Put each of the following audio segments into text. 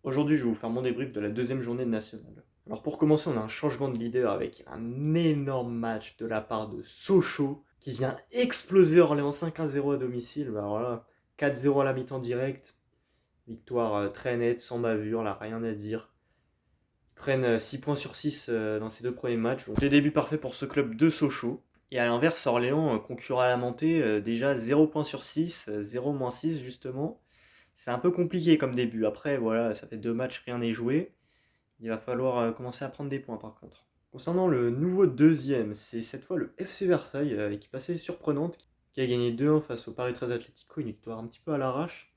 Aujourd'hui, je vais vous faire mon débrief de la deuxième journée de National. Alors pour commencer, on a un changement de leader avec un énorme match de la part de Sochaux qui vient exploser Orléans 5-0 à domicile. Bah voilà, 4-0 à la mi-temps direct, victoire très nette, sans bavure, là rien à dire. Ils prennent 6 points sur 6 dans ces deux premiers matchs. Donc les débuts parfaits pour ce club de Sochaux. Et à l'inverse, Orléans, concurrent à la montée, déjà 0 points sur 6, 0-6 justement. C'est un peu compliqué comme début. Après, voilà, ça fait deux matchs, rien n'est joué. Il va falloir commencer à prendre des points par contre. Concernant le nouveau deuxième, c'est cette fois le FC Versailles, équipe assez surprenante, qui a gagné 2-1 face au Paris 13 Atlético, une victoire un petit peu à l'arrache.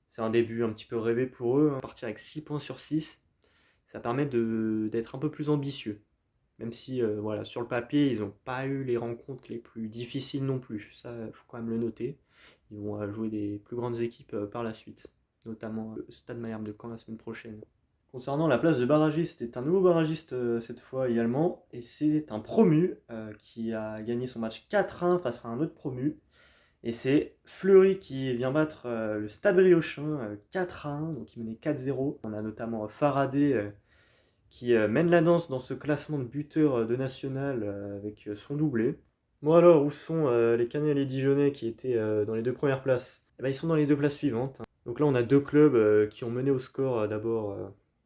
C'est un début un petit peu rêvé pour eux, hein. Partir avec 6 points sur 6, ça permet d'être un peu plus ambitieux. Même si, voilà, sur le papier, ils n'ont pas eu les rencontres les plus difficiles non plus. Ça, il faut quand même le noter. Ils vont jouer des plus grandes équipes par la suite, notamment le Stade Malherbe de Caen la semaine prochaine. Concernant la place de barragiste, c'est un nouveau barragiste cette fois également, et c'est un promu qui a gagné son match 4-1 face à un autre promu. Et c'est Fleury qui vient battre le Stade Briochin 4-1, donc il menait 4-0. On a notamment Faraday qui mène la danse dans ce classement de buteurs de national avec son doublé. Bon alors, où sont les Canets et les Dijonais qui étaient dans les deux premières places? Eh ben, ils sont dans les deux places suivantes, hein. Donc là, on a deux clubs qui ont mené au score d'abord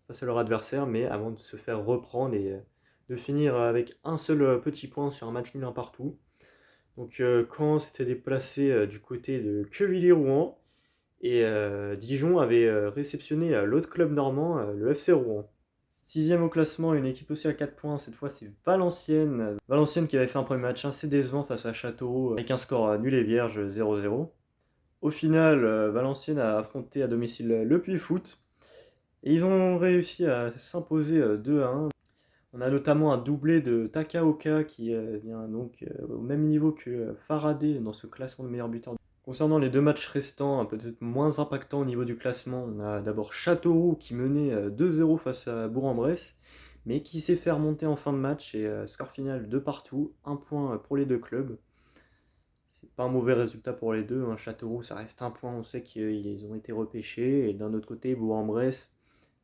face à leur adversaire, mais avant de se faire reprendre et de finir avec un seul petit point sur un match nul un partout. Donc Caen s'était déplacé du côté de Quevilly-Rouen et Dijon avait réceptionné l'autre club normand, le FC Rouen. Sixième au classement, une équipe aussi à 4 points, cette fois c'est Valenciennes. Valenciennes qui avait fait un premier match assez décevant face à Châteauroux avec un score nul et vierge 0-0. Au final, Valenciennes a affronté à domicile le Puy Foot et ils ont réussi à s'imposer 2-1. On a notamment un doublé de Takaoka qui vient donc au même niveau que Faraday dans ce classement de meilleurs buteurs. Concernant les deux matchs restants, peut-être moins impactants au niveau du classement, on a d'abord Châteauroux qui menait 2-0 face à Bourg-en-Bresse, mais qui s'est fait remonter en fin de match et score final de partout, un point pour les deux clubs. C'est pas un mauvais résultat pour les deux, hein. Châteauroux, ça reste un point, on sait qu'ils ont été repêchés, et d'un autre côté, Bourg-en-Bresse,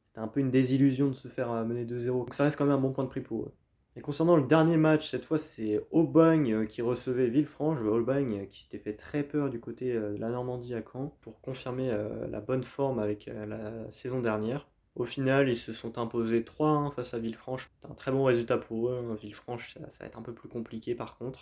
c'était un peu une désillusion de se faire mener 2-0. Donc ça reste quand même un bon point de prix pour eux. Et concernant le dernier match, cette fois c'est Aubagne qui recevait Villefranche. Aubagne qui s'était fait très peur du côté de la Normandie à Caen pour confirmer la bonne forme avec la saison dernière. Au final, ils se sont imposés 3-1 face à Villefranche. C'est un très bon résultat pour eux, hein. Villefranche, ça va être un peu plus compliqué par contre.